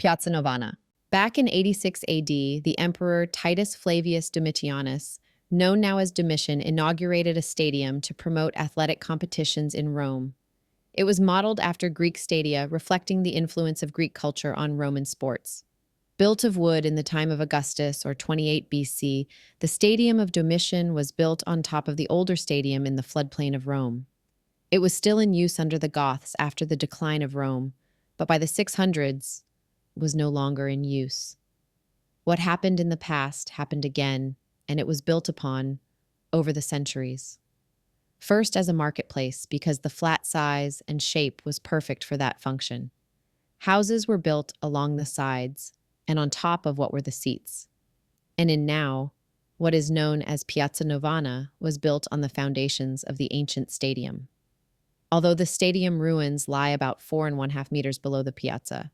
Piazza Navona. Back in 86 AD, the Emperor Titus Flavius Domitianus, known now as Domitian, inaugurated a stadium to promote athletic competitions in Rome. It was modeled after Greek stadia, reflecting the influence of Greek culture on Roman sports. Built of wood in the time of Augustus or 28 BC, the Stadium of Domitian was built on top of the older stadium in the floodplain of Rome. It was still in use under the Goths after the decline of Rome, but by the 600s was no longer in use. What happened in the past happened again, and it was built upon over the centuries. First as a marketplace because the flat size and shape was perfect for that function. Houses were built along the sides and on top of what were the seats. And in now, what is known as Piazza Navona was built on the foundations of the ancient stadium. Although the stadium ruins lie about 4.5 meters below the piazza,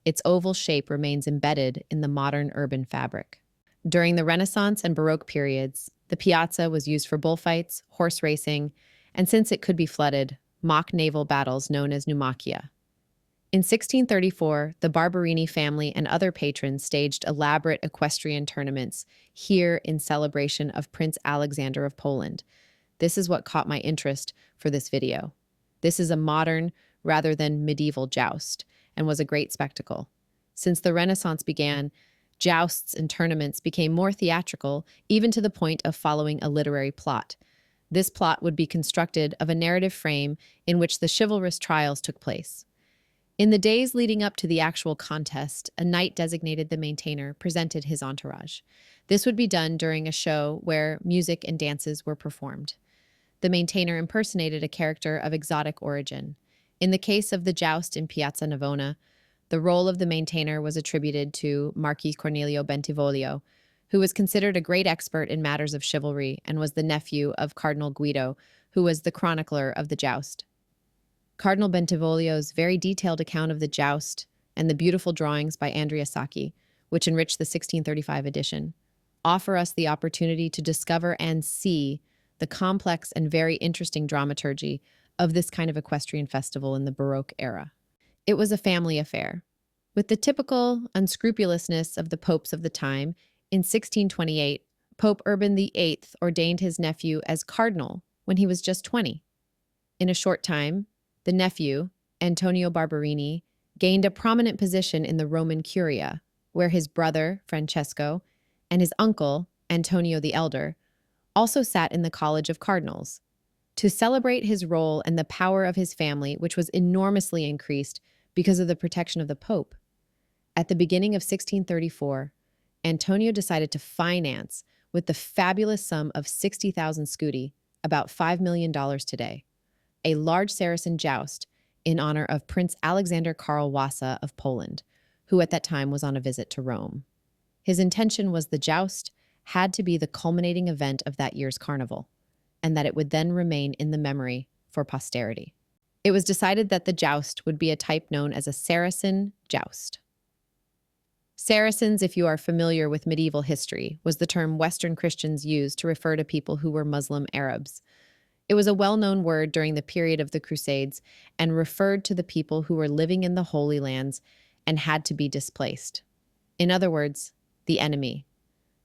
its oval shape remains embedded in the modern urban fabric. During the Renaissance and Baroque periods, the piazza was used for bullfights, horse racing, and since it could be flooded, mock naval battles known as pneumachia. In 1634, the Barberini family and other patrons staged elaborate equestrian tournaments here in celebration of Prince Alexander of Poland. This is what caught my interest for this video. This is a modern rather than medieval joust and was a great spectacle. Since the Renaissance began, jousts and tournaments became more theatrical, even to the point of following a literary plot. This plot would be constructed of a narrative frame in which the chivalrous trials took place. In the days leading up to the actual contest, a knight designated the maintainer presented his entourage. This would be done during a show where music and dances were performed. The maintainer impersonated a character of exotic origin. In the case of the joust in Piazza Navona, the role of the maintainer was attributed to Marquis Cornelio Bentivoglio, who was considered a great expert in matters of chivalry and was the nephew of Cardinal Guido, who was the chronicler of the joust. Cardinal Bentivoglio's very detailed account of the joust and the beautiful drawings by Andrea Sacchi, which enriched the 1635 edition, offer us the opportunity to discover and see the complex and very interesting dramaturgy of this kind of equestrian festival in the Baroque era. It was a family affair. With the typical unscrupulousness of the popes of the time, in 1628, Pope Urban VIII ordained his nephew as cardinal when he was just 20. In a short time, the nephew, Antonio Barberini, gained a prominent position in the Roman Curia, where his brother, Francesco, and his uncle, Antonio the Elder, also sat in the College of Cardinals. To celebrate his role and the power of his family, which was enormously increased because of the protection of the Pope, at the beginning of 1634, Antonio decided to finance, with the fabulous sum of 60,000 scudi, about $5 million today, a large Saracen joust in honor of Prince Alexander Karl Wasa of Poland, who at that time was on a visit to Rome. His intention was the joust had to be the culminating event of that year's carnival, and that it would then remain in the memory for posterity. It was decided that the joust would be a type known as a Saracen joust. Saracens, if you are familiar with medieval history, was the term Western Christians used to refer to people who were Muslim Arabs. It was a well-known word during the period of the Crusades and referred to the people who were living in the Holy Lands and had to be displaced. In other words, the enemy.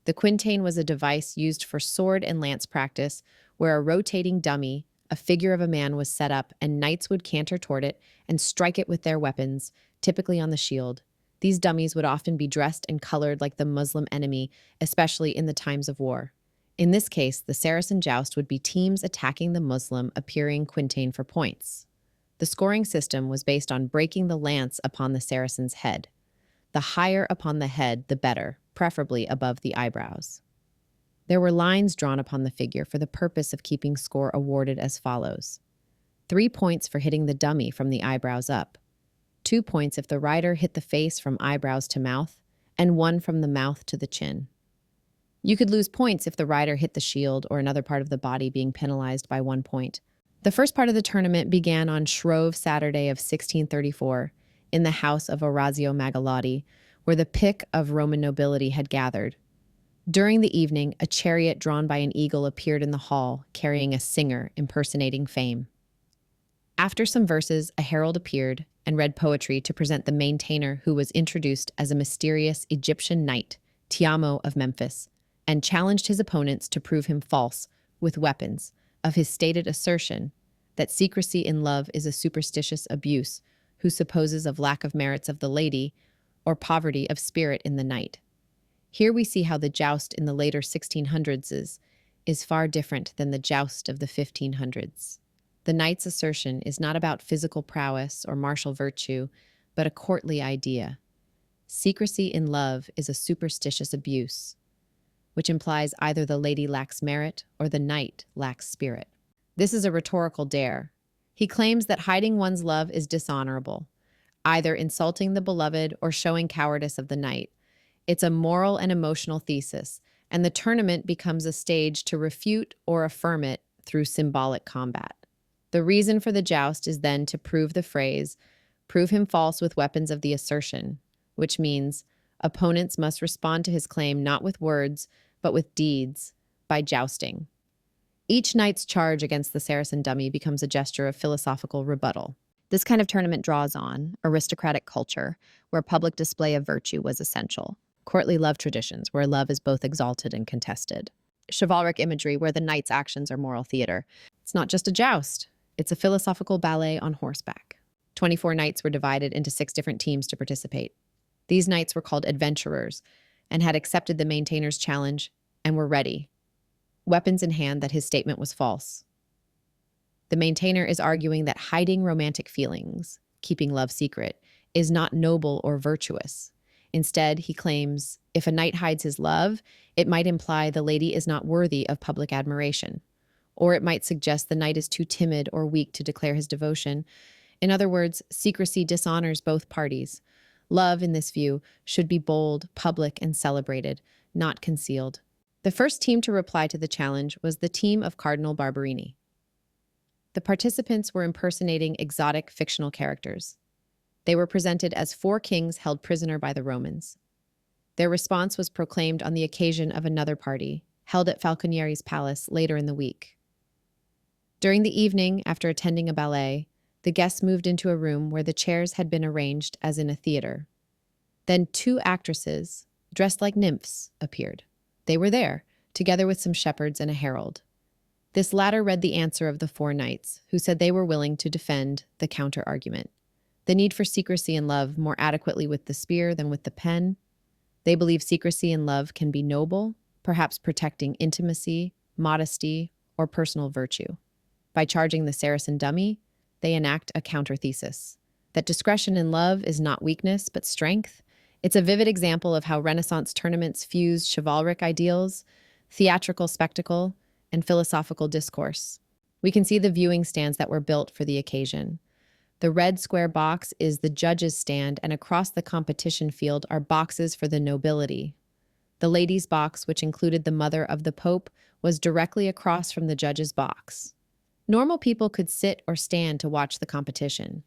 The quintain was a device used for sword and lance practice where a rotating dummy, a figure of a man, was set up and knights would canter toward it and strike it with their weapons, typically on the shield. These dummies would often be dressed and colored like the Muslim enemy, especially in the times of war. In this case, the Saracen joust would be teams attacking the Muslim appearing quintain for points. The scoring system was based on breaking the lance upon the Saracen's head. The higher upon the head, the better, preferably above the eyebrows. There were lines drawn upon the figure for the purpose of keeping score awarded as follows: 3 points for hitting the dummy from the eyebrows up, 2 points if the rider hit the face from eyebrows to mouth, and 1 from the mouth to the chin. You could lose points if the rider hit the shield or another part of the body, being penalized by 1 point. The first part of the tournament began on Shrove Saturday of 1634 in the house of Orazio Magalotti, where the pick of Roman nobility had gathered. During the evening, a chariot drawn by an eagle appeared in the hall, carrying a singer impersonating Fame. After some verses, a herald appeared and read poetry to present the maintainer, who was introduced as a mysterious Egyptian knight, Tiamo of Memphis, and challenged his opponents to prove him false with weapons of his stated assertion that secrecy in love is a superstitious abuse, who supposes of lack of merits of the lady or poverty of spirit in the knight. Here we see how the joust in the later 1600s is far different than the joust of the 1500s. The knight's assertion is not about physical prowess or martial virtue, but a courtly idea. Secrecy in love is a superstitious abuse, which implies either the lady lacks merit or the knight lacks spirit. This is a rhetorical dare. He claims that hiding one's love is dishonorable, either insulting the beloved or showing cowardice of the knight. It's a moral and emotional thesis, and the tournament becomes a stage to refute or affirm it through symbolic combat. The reason for the joust is then to prove the phrase, prove him false with weapons of the assertion, which means opponents must respond to his claim not with words, but with deeds, by jousting. Each knight's charge against the Saracen dummy becomes a gesture of philosophical rebuttal. This kind of tournament draws on aristocratic culture, where public display of virtue was essential, courtly love traditions, where love is both exalted and contested, chivalric imagery, where the knight's actions are moral theater. It's not just a joust. It's a philosophical ballet on horseback. 24 knights were divided into 6 different teams to participate. These knights were called adventurers and had accepted the maintainer's challenge and were ready, weapons in hand, that his statement was false. The maintainer is arguing that hiding romantic feelings, keeping love secret, is not noble or virtuous. Instead, he claims if a knight hides his love, it might imply the lady is not worthy of public admiration. Or it might suggest the knight is too timid or weak to declare his devotion. In other words, secrecy dishonors both parties. Love, in this view, should be bold, public, and celebrated, not concealed. The first team to reply to the challenge was the team of Cardinal Barberini. The participants were impersonating exotic fictional characters. They were presented as 4 kings held prisoner by the Romans. Their response was proclaimed on the occasion of another party, held at Falconieri's palace later in the week. During the evening, after attending a ballet, the guests moved into a room where the chairs had been arranged as in a theater. Then 2 actresses, dressed like nymphs, appeared. They were there, together with some shepherds and a herald. This latter read the answer of the 4 knights, who said they were willing to defend the counter-argument. The need for secrecy in love more adequately with the spear than with the pen. They believe secrecy in love can be noble, perhaps protecting intimacy, modesty, or personal virtue. By charging the Saracen dummy, they enact a counter-thesis, that discretion in love is not weakness, but strength. It's a vivid example of how Renaissance tournaments fused chivalric ideals, theatrical spectacle, and philosophical discourse. We can see the viewing stands that were built for the occasion. The red square box is the judges' stand, and across the competition field are boxes for the nobility. The ladies' box, which included the mother of the Pope, was directly across from the judges' box. Normal people could sit or stand to watch the competition.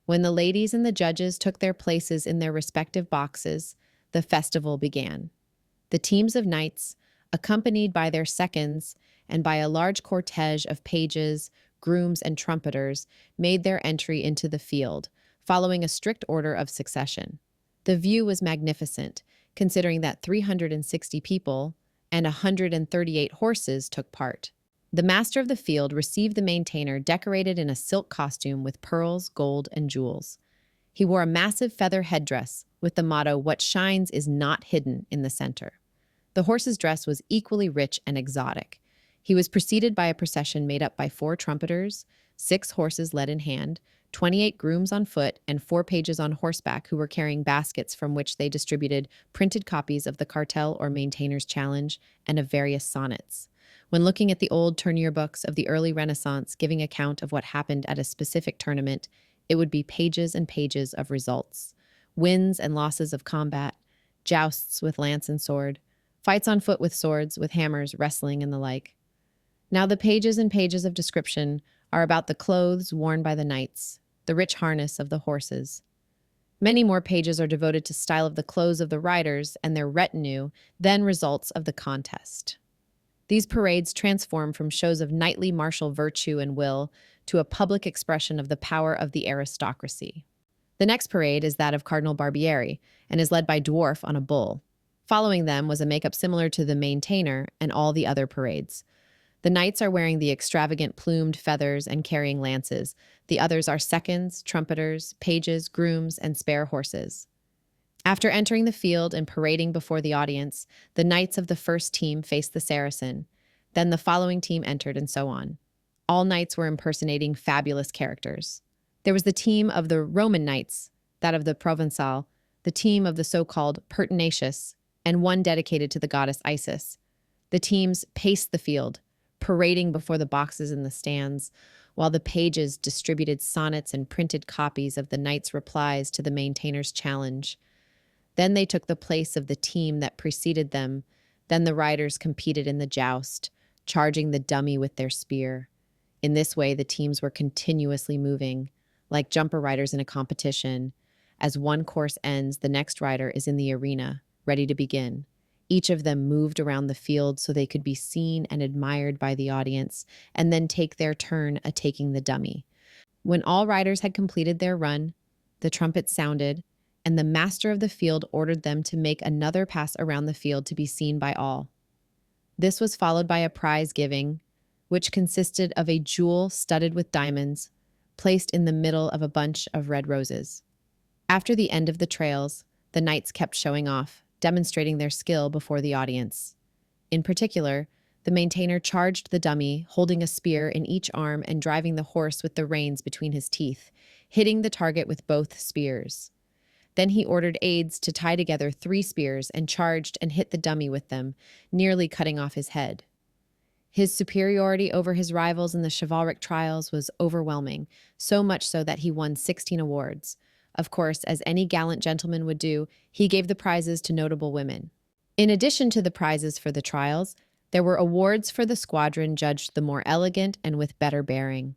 When the ladies and the judges took their places in their respective boxes, the festival began. The teams of knights, accompanied by their seconds and by a large cortege of pages, grooms, and trumpeters, made their entry into the field, following a strict order of succession. The view was magnificent, considering that 360 people and 138 horses took part. The master of the field received the maintainer decorated in a silk costume with pearls, gold, and jewels. He wore a massive feather headdress with the motto, "What shines is not hidden," in the center. The horse's dress was equally rich and exotic. He was preceded by a procession made up by 4 trumpeters, 6 horses led in hand, 28 grooms on foot, and 4 pages on horseback who were carrying baskets from which they distributed printed copies of the cartel or maintainer's challenge and of various sonnets. When looking at the old tournure books of the early Renaissance giving account of what happened at a specific tournament, it would be pages and pages of results, wins and losses of combat, jousts with lance and sword, fights on foot with swords, with hammers, wrestling, and the like. Now the pages and pages of description are about the clothes worn by the knights, the rich harness of the horses. Many more pages are devoted to style of the clothes of the riders and their retinue than results of the contest. These parades transform from shows of knightly martial virtue and will to a public expression of the power of the aristocracy. The next parade is that of Cardinal Barbieri and is led by Dwarf on a bull. Following them was a makeup similar to the Maintainer and all the other parades. The knights are wearing the extravagant plumed feathers and carrying lances. The others are seconds, trumpeters, pages, grooms, and spare horses. After entering the field and parading before the audience, the knights of the first team faced the Saracen. Then the following team entered, and so on. All knights were impersonating fabulous characters. There was the team of the Roman knights, that of the Provençal, the team of the so-called Pertinacious, and one dedicated to the goddess Isis. The teams paced the field, parading before the boxes in the stands, while the pages distributed sonnets and printed copies of the knights' replies to the Maintainer's challenge. Then they took the place of the team that preceded them. Then the riders competed in the joust, charging the dummy with their spear. In this way, the teams were continuously moving, like jumper riders in a competition. As one course ends, the next rider is in the arena, ready to begin. Each of them moved around the field so they could be seen and admired by the audience, and then take their turn at taking the dummy. When all riders had completed their run, the trumpet sounded, and the master of the field ordered them to make another pass around the field to be seen by all. This was followed by a prize giving, which consisted of a jewel studded with diamonds, placed in the middle of a bunch of red roses. After the end of the trails, the knights kept showing off, demonstrating their skill before the audience. In particular, the Maintainer charged the dummy, holding a spear in each arm and driving the horse with the reins between his teeth, hitting the target with both spears. Then he ordered aides to tie together 3 spears and charged and hit the dummy with them, nearly cutting off his head. His superiority over his rivals in the chivalric trials was overwhelming, so much so that he won 16 awards. Of course, as any gallant gentleman would do, he gave the prizes to notable women. In addition to the prizes for the trials, there were awards for the squadron judged the more elegant and with better bearing.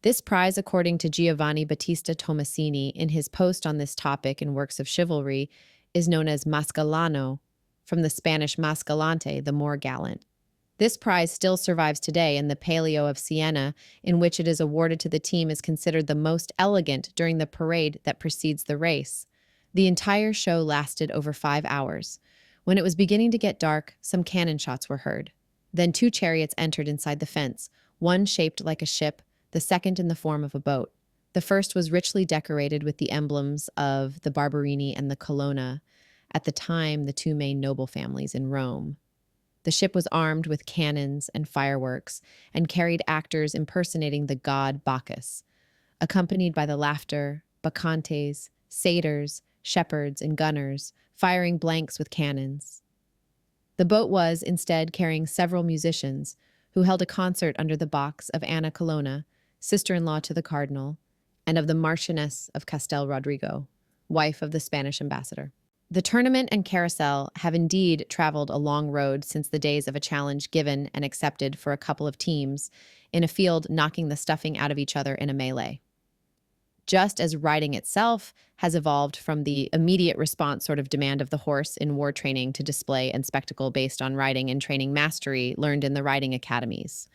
This prize, according to Giovanni Battista Tomasini in his post on this topic in Works of Chivalry, is known as Mascalano, from the Spanish mascalante, the more gallant. This prize still survives today, and the Palio of Siena, in which it is awarded to the team, is considered the most elegant during the parade that precedes the race. The entire show lasted over 5 hours. When it was beginning to get dark, some cannon shots were heard. Then 2 chariots entered inside the fence, one shaped like a ship, the second in the form of a boat. The first was richly decorated with the emblems of the Barberini and the Colonna, at the time the 2 main noble families in Rome. The ship was armed with cannons and fireworks and carried actors impersonating the god Bacchus, accompanied by the laughter, bacchantes, satyrs, shepherds, and gunners, firing blanks with cannons. The boat was, instead, carrying several musicians who held a concert under the box of Anna Colonna, sister-in-law to the cardinal, and of the Marchioness of Castel Rodrigo, wife of the Spanish ambassador. The tournament and carousel have indeed traveled a long road since the days of a challenge given and accepted for a couple of teams in a field knocking the stuffing out of each other in a melee. Just as riding itself has evolved from the immediate response sort of demand of the horse in war training to display and spectacle based on riding and training mastery learned in the riding academies.